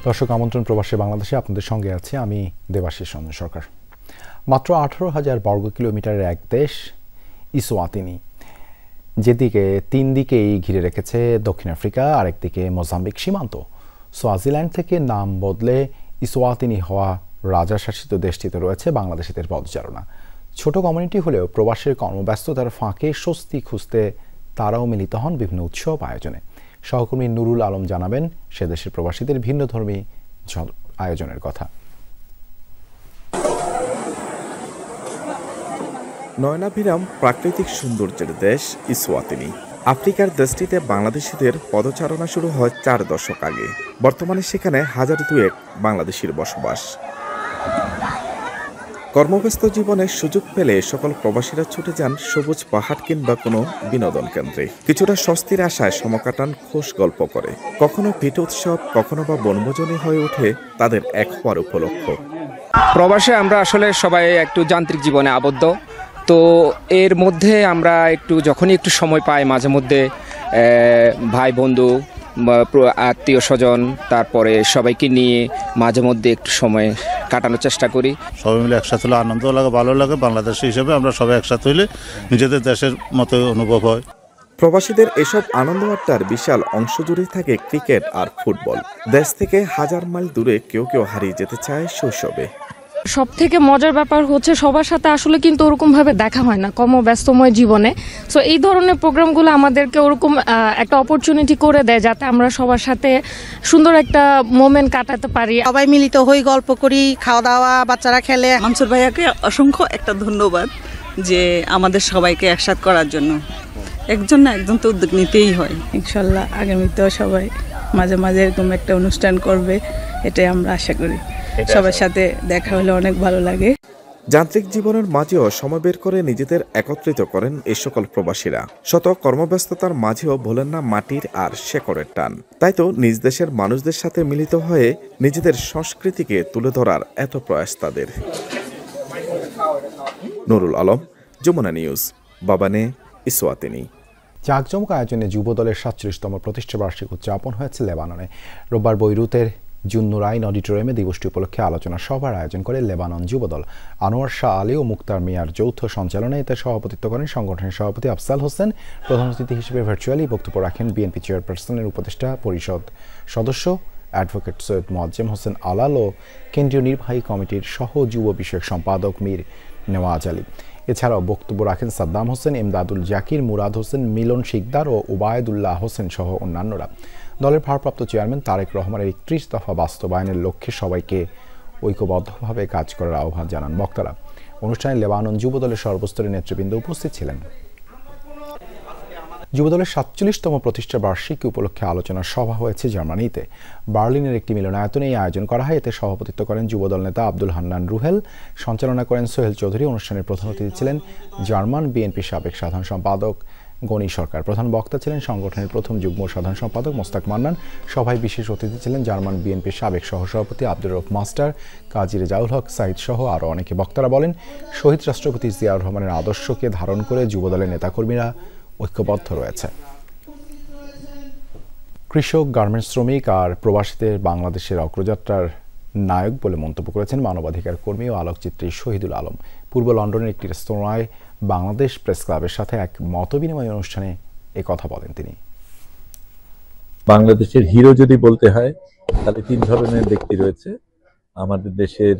দর্শক আমন্ত্রণ প্রবাসী বাংলাদেশে আপনাদের সঙ্গে আছে আমি দেবাশিস রঞ্জন সরকার। মাত্র 18,000 বর্গ কিলোমিটারের এক দেশ ইসওয়াতিনি, যেদিকে তিন দিকেই ঘিরে রেখেছে দক্ষিণ আফ্রিকা, আরেকদিকে মোজাম্বিক সীমান্ত। সোয়াজিল্যান্ড থেকে নাম বদলে ইসওয়াতিনি হওয়া রাজাশাসিত দেশটিতে রয়েছে বাংলাদেশিদের পদচারণা। ছোট কমিউনিটি হলেও প্রবাসের কর্মব্যস্ততার ফাঁকে স্বস্তি খুঁজতে তারাও মিলিত হন বিভিন্ন উৎসব আয়োজনে। সহকর্মী নুরুল আলম জানাবেন সে দেশের প্রবাসীদের ভিন্নধর্মী আয়োজনের কথা। নয়নাভিরাম প্রাকৃতিক সৌন্দর্যের দেশ ইসওয়াতিনি। আফ্রিকার দেশটিতে বাংলাদেশিদের পদচারণা শুরু হয় 4 দশক আগে। বর্তমানে সেখানে 1002 বাংলাদেশির বসবাস। কর্মব্যস্ত জীবনে সুযোগ পেলে সকল প্রবাসীরা ছুটে যান সবুজ পাহাড় কিংবা কোনো বিনোদন কেন্দ্রে। কিছুটা স্বস্তির আশায় সময় কাটান খোশ গল্প করে। কখনো পিঠে উৎসব, কখনো বা বনভোজনই হয়ে ওঠে তাদের এক হওয়ার উপলক্ষ। প্রবাসে আমরা আসলে সবাই একটু যান্ত্রিক জীবনে আবদ্ধ, তো এর মধ্যে আমরা যখনই একটু সময় পাই মাঝে মধ্যে ভাই বন্ধু আত্মীয় স্বজন তারপরে সবাইকে নিয়ে মাঝে মধ্যে একটু সময় কাটানোর চেষ্টা করি। সবাই মিলে একসাথে হলে আনন্দ লাগে, ভালো লাগে। বাংলাদেশি হিসেবে আমরা সবাই একসাথে হইলে নিজেদের দেশের মতো অনুভব হয়। প্রবাসীদের এসব আনন্দ আড্ডার বিশাল অংশ জুড়ে থাকে ক্রিকেট আর ফুটবল। দেশ থেকে 1000 মাইল দূরে কেউ কেউ হারিয়ে যেতে চায় শৈশবে। সব থেকে মজার ব্যাপার হচ্ছে সবার সাথে আসলে কিন্তু ওরকম ভাবে দেখা হয় না কর্মব্যস্তময় জীবনে। সো এই ধরনের প্রোগ্রামগুলো আমাদেরকে ওরকম একটা অপরচুনিটি করে দেয় যাতে আমরা সবার সাথে সুন্দর একটা মোমেন্ট কাটাতে পারি। সবাই মিলিত হই, গল্প করি, খাওয়া দাওয়া, বাচ্চারা খেলে। মানসুর ভাইয়াকে অসংখ্য একটা ধন্যবাদ যে আমাদের সবাইকে একসাথ করার জন্য। একজন না একজন তো উদ্যোগ নিতেই হয়। ইনশাল্লাহ আগামীতেও সবাই মাঝে মাঝে এরকম একটা অনুষ্ঠান করবে, এটাই আমরা আশা করি। সবার সাথে দেখা হলে অনেক ভালো লাগে। যান্ত্রিক জীবনের মাঝেও সময় বের করে নিজেদের একত্রিত করেন এই সকল প্রবাসীরা। শত কর্মব্যস্ততার মাঝেও ভোলেন না মাটির আর শেকড়ের টান। তাই তো নিজ দেশের মানুষদের সাথে মিলিত হয়ে নিজেদের সংস্কৃতিকে তুলে ধরার এত প্রয়াস তাদের। Nurul Alam, Jamuna news, Mbabane, Eswatini. জাঁকজমক আয়োজনে যুবদলের 47তম প্রতিষ্ঠাবার্ষিকী উদযাপন হয়েছে লেবাননে। রোববার বৈরুতের জুন্নুরাইন অডিটোরিয়ামে দিবসটি উপলক্ষে আলোচনা সভার আয়োজন করে লেবানন যুবদল। আনোয়ার শাহ আলী ও মুক্তার মিয়ার যৌথ সঞ্চালনায় এতে সভাপতিত্ব করেন সংগঠনের সভাপতি আফজাল হোসেন। প্রধান অতিথি হিসেবে ভার্চুয়ালি বক্তব্য রাখেন বিএনপি চেয়ারপারসনের উপদেষ্টা পরিষদ সদস্য অ্যাডভোকেট সৈয়দ মোয়াজ্জেম হোসেন আলাল ও কেন্দ্রীয় নির্বাহী কমিটির সহ যুব বিষয়ক সম্পাদক মীর নেওয়াজ আলী। এছাড়াও বক্তব্য রাখেন সাদ্দাম হোসেন, ইমদাদুল জাকির, মুরাদ হোসেন, মিলন শিকদার ও উবায়দুল্লাহ হোসেন সহ অন্যান্যরা। দলের ভারপ্রাপ্ত চেয়ারম্যান তারেক রহমানের 31 দফা বাস্তবায়নের লক্ষ্যে সবাইকে ঐক্যবদ্ধভাবে কাজ করার আহ্বান জানান বক্তারা। অনুষ্ঠানে লেবানন যুবদলের সর্বস্তরের নেতৃবৃন্দ উপস্থিত ছিলেন। যুবদলের 47তম প্রতিষ্ঠা বার্ষিকী উপলক্ষে আলোচনা সভা হয়েছে জার্মানিতে। বার্লিনের একটি মিলনায়তনে এই আয়োজন করা হয়। এতে সভাপতিত্ব করেন যুবদল নেতা আব্দুল হান্নান রুহেল, সঞ্চালনা করেন সোহেল চৌধুরী। অনুষ্ঠানের প্রধান অতিথি ছিলেন জার্মান বিএনপি সাবেক সাধারণ সম্পাদক গণি সরকার। প্রধান বক্তা ছিলেন সংগঠনের প্রথম যুগ্ম সাধারণ সম্পাদক মোস্তাক মান্নান। সভায় বিশেষ অতিথি ছিলেন জার্মান বিএনপির সাবেক সহসভাপতি আব্দুর রউফ মাস্টার, কাজী রেজাউল হক সাঈদ সহ আরও অনেকে। বক্তারা বলেন, শহীদ রাষ্ট্রপতি জিয়াউর রহমানের আদর্শকে ধারণ করে যুবদলের নেতাকর্মীরা ঐক্যবদ্ধ রয়েছে। কৃষক, গার্মেন্টস শ্রমিক আর প্রবাসীদের বাংলাদেশের অগ্রযাত্রার নায়ক বলে মন্তব্য করেছেন মানবাধিকার কর্মী ও আলোকচিত্রী শহীদুল আলম। পূর্ব লন্ডনের একটি রেস্তোরাঁয় বাংলাদেশ প্রেস ক্লাবের সাথে এক মতবিনিময় অনুষ্ঠানে এ কথা বলেন তিনি। বাংলাদেশের হিরো যদি বলতে হয় তাহলে 3 ধরনের ব্যক্তি রয়েছে। আমাদের দেশের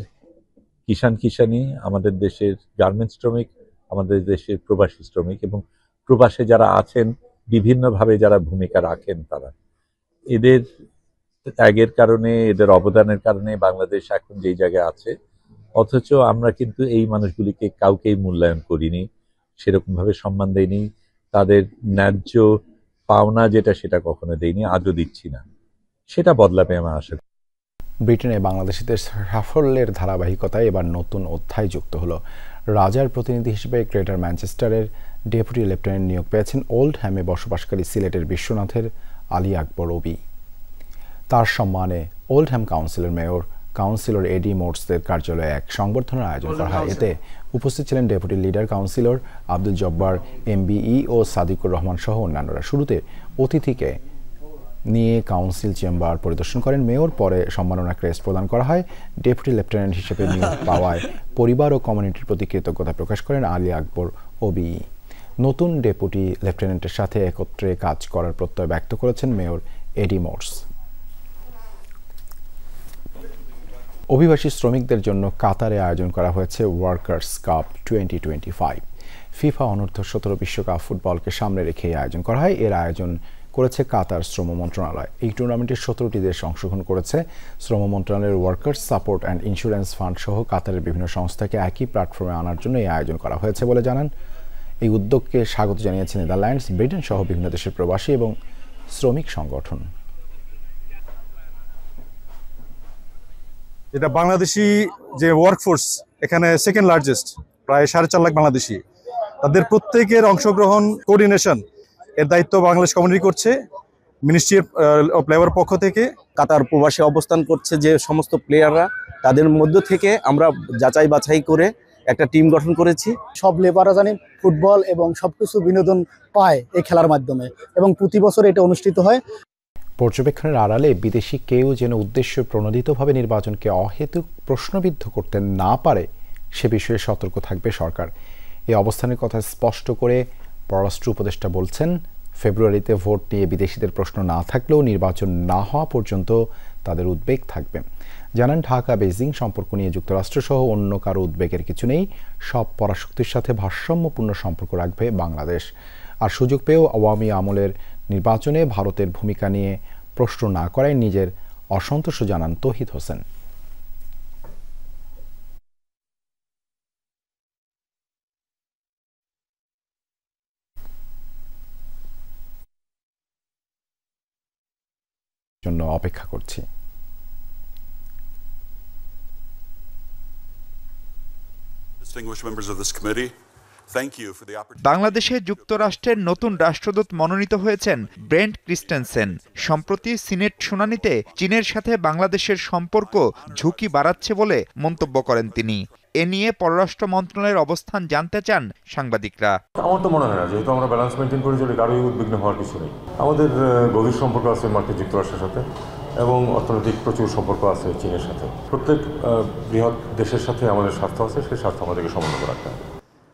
কিষানি, আমাদের দেশের গার্মেন্টস শ্রমিক, আমাদের দেশের প্রবাসী শ্রমিক এবং প্রবাসে যারা আছেন বিভিন্নভাবে যারা ভূমিকা রাখেন তারা। এদের ত্যাগের কারণে, এদের অবদানের কারণে বাংলাদেশ এখন যেই জায়গায় আছে। অথচ আমরা কিন্তু এই মানুষগুলিকে কাউকেই মূল্যায়ন করিনি, সেরকম ভাবে সম্মান দেইনি। তাদের ন্যায্য পাওনা যেটা সেটা কখনো দেইনি, আজও দিচ্ছি না। সেটা বদলাবে আমার আশা করি। ব্রিটেনে বাংলাদেশিদের সাফল্যের ধারাবাহিকতায় এবার নতুন অধ্যায় যুক্ত হলো। রাজার প্রতিনিধি হিসেবে গ্রেটার ম্যানচেস্টারের ডেপুটি লেফটেন্যান্ট নিয়োগ পেয়েছেন ওল্ডহ্যামে বসবাসকারী সিলেটের বিশ্বনাথের আলী আকবর ওবি। তার সম্মানে ওল্ডহ্যাম কাউন্সিলের মেয়র কাউন্সিলর এডি মোটসদের কার্যালয়ে এক সংবর্ধনার আয়োজন করা হয়। এতে উপস্থিত ছিলেন deputy leader councillor Abdul Jabbar MBE ও সাদিকুর রহমান সহ অন্যান্যরা। শুরুতে অতিথিকে নিয়ে কাউন্সিল চেম্বার পরিদর্শন করেন মেয়র। পরে সম্মাননা ক্রেস্ট প্রদান করা হয়। ডেপুটি লেফটেন্যান্ট হিসেবে নিয়োগ পাওয়ায় পরিবার ও কমিউনিটির প্রতি কৃতজ্ঞতা প্রকাশ করেন আলী আকবর ওবি। নতুন ডেপুটি লেফটেন্যান্টের সাথে একত্রে কাজ করার প্রত্যয় ব্যক্ত করেছেন মেয়র এডি মোর্স। অভিবাসী শ্রমিকদের জন্য কাতারে আয়োজন করা হয়েছে ওয়ার্কার্স কাপ 2025। ফিফা অনূর্ধ্ব-17 বিশ্বকাপ ফুটবলকে সামনে রেখে আয়োজন করা হয়। এর আয়োজন করেছে কাতার শ্রম মন্ত্রণালয়। এই টুর্নামেন্টে 17টি দেশ অংশগ্রহণ করেছে। শ্রম মন্ত্রণালয়ের workers support and insurance fund সহ কাতারের বিভিন্ন সংস্থাকে একই প্ল্যাটফর্মে আনার জন্য এই আয়োজন করা হয়েছে বলে জানান। এই উদ্যোগকে স্বাগত জানিয়েছে নেদারল্যান্ডস, ব্রিটেন সহ বিভিন্ন দেশের প্রবাসী এবং শ্রমিক সংগঠন। এটা বাংলাদেশি যে ওয়ার্কফোর্স এখানে সেকেন্ড লার্জেস্ট, প্রায় 4.5 লাখ বাংলাদেশি। তাদের প্রত্যেকের অংশগ্রহণ, কোঅর্ডিনেশন এর দায়িত্ব বাংলাদেশ কমিউনিটি করছে মিনিস্ট্রি অফ লেবার পক্ষ থেকে। কাতার প্রবাসী অবস্থান করছে যে সমস্ত প্লেয়াররা, তাদের মধ্য থেকে আমরা যাচাই বাছাই করে একটা টিম গঠন করেছি। সব লেবাররা জানি ফুটবল এবং সবকিছু বিনোদন পায় এই খেলার মাধ্যমে, এবং প্রতি বছর এটা অনুষ্ঠিত হয়। পর্যবেক্ষণের আড়ালে বিদেশি কেউ যেন উদ্দেশ্য প্রণোদিতভাবে নির্বাচনকে অহেতুক প্রশ্নবিদ্ধ করতে না পারে সে বিষয়ে সতর্ক থাকবে সরকার। এই অবস্থানের কথা স্পষ্ট করে পররাষ্ট্র উপদেষ্টা বলছেন, ফেব্রুয়ারিতে ভোট নিয়ে বিদেশিদের প্রশ্ন না থাকলেও নির্বাচন না হওয়া পর্যন্ত তাদের উদ্বেগ থাকবে। জানান, ঢাকা বেইজিং সম্পর্ক নিয়ে যুক্তরাষ্ট্রসহ অন্য কারো উদ্বেগের কিছু নেই। সব পরাশক্তির সাথে ভারসাম্যপূর্ণ সম্পর্ক রাখবে বাংলাদেশ। আর সুযোগ পেয়েও আওয়ামী আমলের নির্বাচনে ভারতের ভূমিকা নিয়ে প্রশ্ন না করায় নিজের অসন্তোষ জানান তৌহিদ হোসেন। জন্য অপেক্ষা করছি। বাংলাদেশে যুক্তরাষ্ট্রের নতুন রাষ্ট্রদূত মনোনীত হয়েছেন ব্রেন্ট ক্রিস্টেনসেন। সম্প্রতি সিনেট শুনানিতে চীনের সাথে বাংলাদেশের সম্পর্ক ঝুঁকি বাড়াচ্ছে বলে মন্তব্য করেন তিনি। এ নিয়ে পররাষ্ট্র মন্ত্রণালয়ের অবস্থান জানতে চান সাংবাদিকরা। আমার তো মনে হয় না, যেহেতু আমরা ব্যালেন্স মেনটেন করে চলি, কারোই উদ্বিগ্ন হওয়ার কিছু নেই। আমাদের গভীর সম্পর্ক আছে মার্কিন যুক্তরাষ্ট্রের সাথে এবং অর্থনৈতিক প্রচুর সম্পর্ক আছে চীনের সাথে। প্রত্যেক বৃহৎ দেশের সাথে আমাদের স্বার্থ আছে, সেই স্বার্থ আমাদেরকে সমন্বয় রাখতে হবে।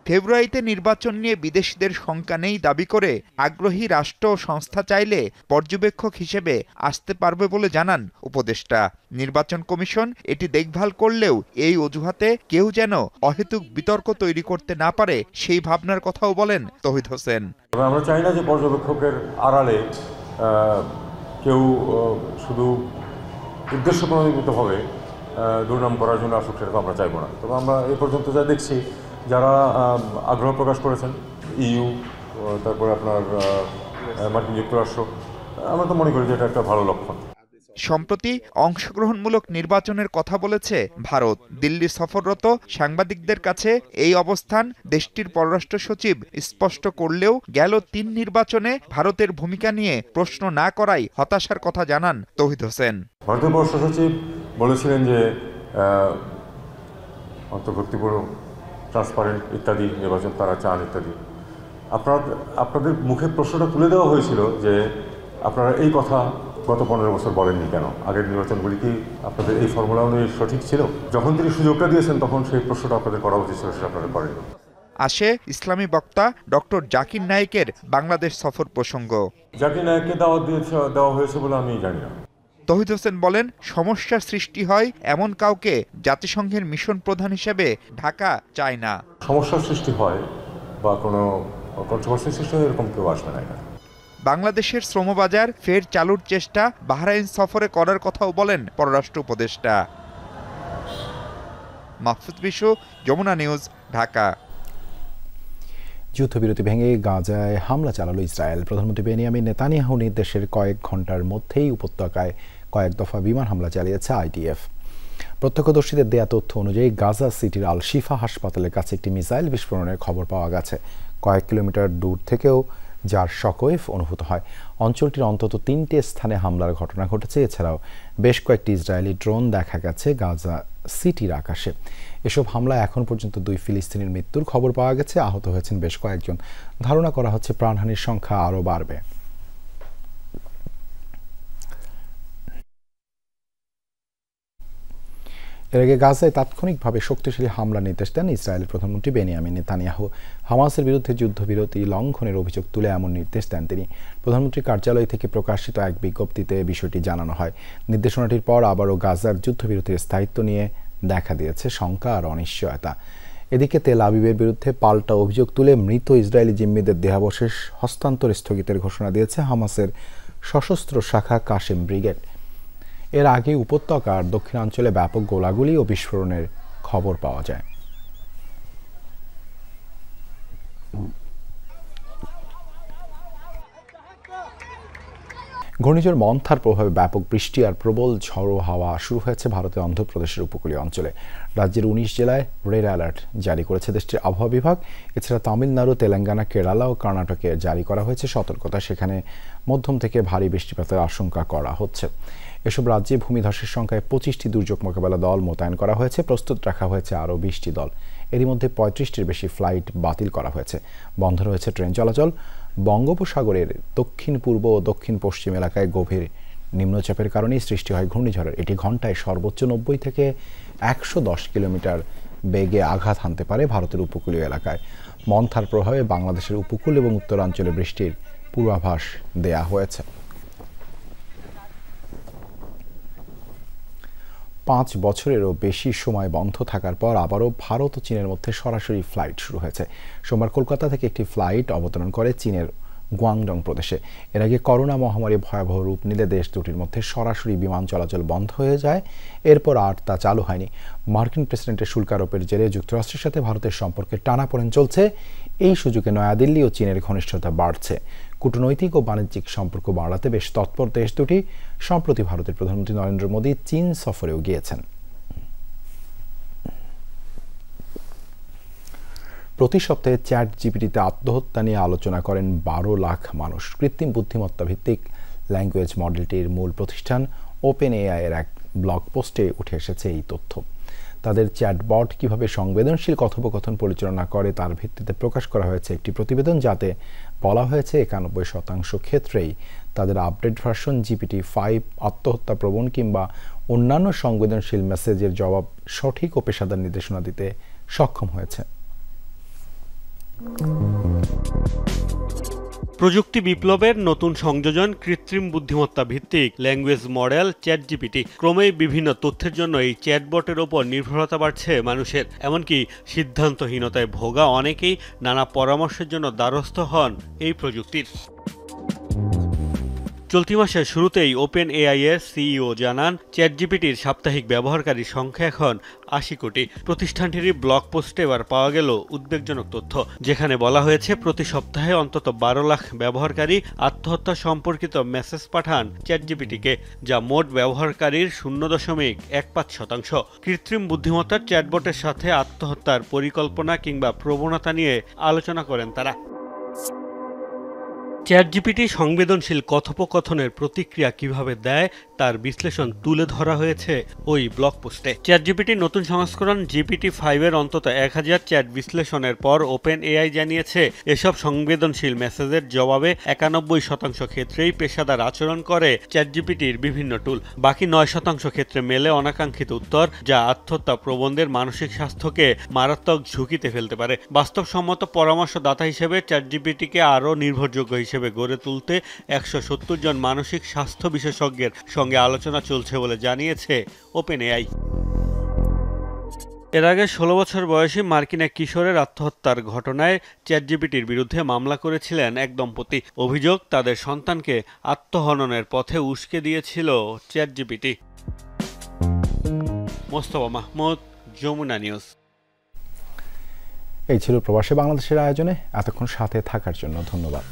ফেব্রুয়ারিতে নির্বাচন নিয়ে বিদেশিদের শঙ্কা নেই দাবি করে আগ্রহী রাষ্ট্র ও সংস্থা চাইলে পর্যবেক্ষক হিসেবে আসতে পারবে বলে জানান উপদেষ্টা। নির্বাচন কমিশন এটি দেখভাল করলেও এই অজুহাতে কেউ যেন অহেতুক বিতর্ক তৈরি করতে না পারে সেই ভাবনার কথাও বলেন তৌহিদ হোসেন। আমরা চাই না যে পর্যবেক্ষকের আড়ালে কেউ শুধু উদ্দেশ্য প্রণোদিতভাবে দুর্নাম করার জন্য আসুক, সেটা তো আমরা চাইবো না। তবে আমরা এ পর্যন্ত যা দেখছি, যারা আগ্রহ প্রকাশ করেছেন, ইইউ, তারপরে আপনার মার্কিন যুক্তরাষ্ট্র, আমরা তো মনে করি যে এটা একটা ভালো লক্ষণ। সম্প্রতি অংশগ্রহণমূলক নির্বাচনের কথা বলেছে ভারত। দিল্লি সফররত সাংবাদিকদের কাছে এই অবস্থান দেশটির পররাষ্ট্র সচিব স্পষ্ট করলেও গেল 3 নির্বাচনে ভারতের ভূমিকা নিয়ে প্রশ্ন না করাই হতাশার কথা জানান তৌহিদ হোসেন। ভারতের পররাষ্ট্র সচিব বলেছিলেন যে অন্তর্ভুক্তিপূর্ণ, ট্রান্সপারেন্ট ইত্যাদি নির্বাচন তারা চান ইত্যাদি। আপনাদের মুখে প্রশ্নটা তুলে দেওয়া হয়েছিল যে আপনারা এই কথা গত 15 বছর বলেননি কেন? আগের নির্বাচনগুলি কি আপনাদের এই ফর্মুলা অনুযায়ী সঠিক ছিল? যখন তিনি সুযোগটা দিয়েছেন তখন সেই প্রশ্নটা আপনাদের করা উচিত ছিল, সেটা আপনারা করেন। আসে ইসলামী বক্তা ডক্টর জাকির নায়েকের বাংলাদেশ সফর প্রসঙ্গ। জাকির নায়েককে দেওয়া হয়েছে বলে আমি জানি না। তৌহিদ হোসেন বলেন, সমস্যার সৃষ্টি হয় এমন কাউকে জাতিসংঘের মিশন প্রধান হিসেবে ঢাকা চায় না। সমস্যার সৃষ্টি হয় বা কোনো কন্ট্রোভার্সির সৃষ্টি হয়, এরকম কেউ আসবে না। বাংলাদেশের শ্রমবাজার ফের চালুর চেষ্টা বাহরাইন সফরে করার কথাও বলেন পররাষ্ট্র উপদেষ্টা। মাহফুজ বিশু, যমুনা নিউজ, ঢাকা। যুদ্ধবিরতি ভেঙে গাজায় হামলা চালালো ইসরায়েল। প্রধানমন্ত্রী বেনিয়ামিন নেতানিয়াহু নির্দেশের কয়েক ঘন্টার মধ্যেই উপত্যকায় কয়েক দফা বিমান হামলা চালিয়েছে আইডিএফ। প্রত্যক্ষদর্শীদের দেয়া তথ্য অনুযায়ী গাজা সিটির আল শিফা হাসপাতালের কাছে একটি মিসাইল বিস্ফোরণের খবর পাওয়া গেছে, কয়েক কিলোমিটার দূর থেকেও, যার শকওয়েভ অনুভূত হয়। অঞ্চলটির অন্তত 3টে স্থানে হামলার ঘটনা ঘটেছে। এছাড়াও বেশ কয়েকটি ইসরায়েলি ড্রোন দেখা গেছে গাজা সিটির আকাশে। এসব হামলায় এখন পর্যন্ত 2 ফিলিস্তিনির মৃত্যুর খবর পাওয়া গেছে। আহত হয়েছেন বেশ কয়েকজন। ধারণা করা হচ্ছে প্রাণহানির সংখ্যা আরও বাড়বে। এর আগে গাজায় তাৎক্ষণিকভাবে শক্তিশালী হামলার নির্দেশ দেন ইসরায়েলের প্রধানমন্ত্রী বেনিয়ামিন নেতানিয়াহু। হামাসের বিরুদ্ধে যুদ্ধবিরতি লঙ্ঘনের অভিযোগ তুলে এমন নির্দেশ দেন তিনি। প্রধানমন্ত্রীর কার্যালয় থেকে প্রকাশিত এক বিজ্ঞপ্তিতে বিষয়টি জানানো হয়। নির্দেশনাটির পর আবারও গাজার যুদ্ধবিরতির স্থায়িত্ব নিয়ে দেখা দিয়েছে শঙ্কা আর অনিশ্চয়তা। এদিকে তেল আবিবের বিরুদ্ধে পাল্টা অভিযোগ তুলে মৃত ইসরায়েলি জিম্মিদের দেহাবশেষ হস্তান্তর স্থগিতের ঘোষণা দিয়েছে হামাসের সশস্ত্র শাখা কাশেম ব্রিগেড। এর আগে উপত্যকার দক্ষিণাঞ্চলে ব্যাপক গোলাগুলি ও বিস্ফোরণের খবর পাওয়া যায়। ঘূর্ণিঝড় মন্থার প্রভাবে ব্যাপক বৃষ্টি আর প্রবল ঝড়ো হাওয়া শুরু হয়েছে ভারতের অন্ধ্রপ্রদেশের উপকূলীয় অঞ্চলে। রাজ্যের 19 জেলায় রেড অ্যালার্ট জারি করেছে দেশটির আবহাওয়া বিভাগ। এছাড়া তামিলনাড়ু, তেলেঙ্গানা, কেরালা ও কর্ণাটকে জারি করা হয়েছে সতর্কতা। সেখানে মধ্যম থেকে ভারী বৃষ্টিপাতের আশঙ্কা করা হচ্ছে। এসব রাজ্যে ভূমিধসের সংখ্যায় 25টি দুর্যোগ মোকাবেলা দল মোতায়েন করা হয়েছে। প্রস্তুত রাখা হয়েছে আরও 20টি দল। এরই মধ্যে 35টির বেশি ফ্লাইট বাতিল করা হয়েছে। বন্ধ রয়েছে ট্রেন চলাচল। বঙ্গোপসাগরের দক্ষিণ পূর্ব ও দক্ষিণ পশ্চিম এলাকায় গভীর নিম্নচাপের কারণেই সৃষ্টি হয় ঘূর্ণিঝড়ের। এটি ঘন্টায় সর্বোচ্চ 90 থেকে 110 কিলোমিটার বেগে আঘাত হানতে পারে ভারতের উপকূলীয় এলাকায়। মন্থার প্রভাবে বাংলাদেশের উপকূল এবং উত্তরাঞ্চলে বৃষ্টির পূর্বাভাস দেয়া হয়েছে। 5 বছরেরও বেশি সময় বন্ধ থাকার পর আবারও ভারত ও চীনের মধ্যে সরাসরি ফ্লাইট শুরু হয়েছে। সোমবার কলকাতা থেকে একটি ফ্লাইট অবতরণ করে চীনের গুয়াংডং প্রদেশে। এর আগে করোনা মহামারী ভয়াবহ রূপ নিলে দেশ দুটির মধ্যে সরাসরি বিমান চলাচল বন্ধ হয়ে যায়। এরপর আর তা চালু হয়নি। মার্কিন প্রেসিডেন্টের শুল্ক আরোপের জেরে যুক্তরাষ্ট্রের সাথে ভারতের সম্পর্কে টানাপোড়েন চলছে। এই সুযোগে নয়াদিল্লি ও চীনের ঘনিষ্ঠতা বাড়ছে। কূটনৈতিক ও বাণিজ্যিক সম্পর্ক বাড়াতে বেশ তৎপর দেশ দুটি। সম্প্রতি ভারতের প্রধানমন্ত্রী নরেন্দ্র মোদী চীন সফরেও গিয়েছেন। প্রতি সপ্তাহে চ্যাট জিপিটিতে আত্মহত্যা নিয়ে আলোচনা করেন 12 লাখ মানুষ। কৃত্রিম বুদ্ধিমত্তা ভিত্তিক ল্যাঙ্গুয়েজ মডেলটির মূল প্রতিষ্ঠান ওপেন এআই এর এক ব্লগ পোস্টে উঠে এসেছে এই তথ্য। তাদের চ্যাটবট কিভাবে সংবেদনশীল কথোপকথন পরিচালনা করে তার ভিত্তিতে প্রকাশ করা হয়েছে একটি প্রতিবেদন, যাতে বলা হয়েছে 91% ক্ষেত্রেই তাদের আপডেট ভার্সন GPT-5 আত্মহত্যা প্রবণ কিংবা অন্যান্য সংবেদনশীল মেসেজের জবাব সঠিক ও পেশাদার নির্দেশনা দিতে সক্ষম হয়েছে। প্রযুক্তি বিপ্লবের নতুন সংযোজন কৃত্রিম বুদ্ধিমত্তা ভিত্তিক ল্যাঙ্গুয়েজ মডেল চ্যাটজিপিটি। ক্রমেই বিভিন্ন তথ্যের জন্য এই চ্যাটবটের ওপর নির্ভরতা বাড়ছে মানুষের। এমনকি সিদ্ধান্তহীনতায় ভোগা অনেকেই নানা পরামর্শের জন্য দ্বারস্থ হন এই প্রযুক্তির। চলতি মাসের শুরুতেই ওপেন এআই এর সিইও জানান, চ্যাটজিপিটির সাপ্তাহিক ব্যবহারকারীর সংখ্যা এখন 80 কোটি। প্রতিষ্ঠানটির ব্লগ পোস্টে এবার পাওয়া গেল উদ্বেগজনক তথ্য, যেখানে বলা হয়েছে প্রতি সপ্তাহে অন্তত 12 লাখ ব্যবহারকারী আত্মহত্যা সম্পর্কিত মেসেজ পাঠান চ্যাটজিপিটিকে, যা মোট ব্যবহারকারীর 0.15%। কৃত্রিম বুদ্ধিমত্তার চ্যাটবটের সাথে আত্মহত্যার পরিকল্পনা কিংবা প্রবণতা নিয়ে আলোচনা করেন তারা। চ্যাটজিপিটি সংবেদনশীল কথোপকথনের প্রতিক্রিয়া কিভাবে দেয় তার বিশ্লেষণ তুলে ধরা হয়েছে ওই ব্লগ পোস্টে। চ্যাটজিপিটির নতুন সংস্করণ GPT-5 এর অন্তত 1000 চ্যাট বিশ্লেষণের পর ওপেন এআই জানিয়েছে, এসব সংবেদনশীল মেসেজের জবাবে 91% ক্ষেত্রেই পেশাদার আচরণ করে চ্যাটজিপিটির বিভিন্ন টুল। বাকি 9% ক্ষেত্রে মেলে অনাকাঙ্ক্ষিত উত্তর, যা আত্মহত্যা প্রবণদের মানসিক স্বাস্থ্যকে মারাত্মক ঝুঁকিতে ফেলতে পারে। বাস্তবসম্মত পরামর্শদাতা হিসেবে চ্যাটজিপিটিকে আরও নির্ভরযোগ্য হিসেবে গড়ে তুলতে 170 জন মানসিক স্বাস্থ্য বিশেষজ্ঞের সঙ্গে আলোচনা চলছে বলে জানিয়েছে ওপেন এআই। এর আগে 16 বছর বয়সী মার্কিন এক কিশোরের আত্মহত্যার ঘটনায় চ্যাটজিপিটির বিরুদ্ধে মামলা করেছিলেন এক দম্পতি। অভিযোগ, তাদের সন্তানকে আত্মহননের পথে উস্কে দিয়েছিল চ্যাটজিপিটি। মোস্তফা মাহমুদ, যমুনা নিউজ। এই ছিল প্রবাসী বাংলাদেশের আয়োজনে। এতক্ষণ সাথে থাকার জন্য ধন্যবাদ।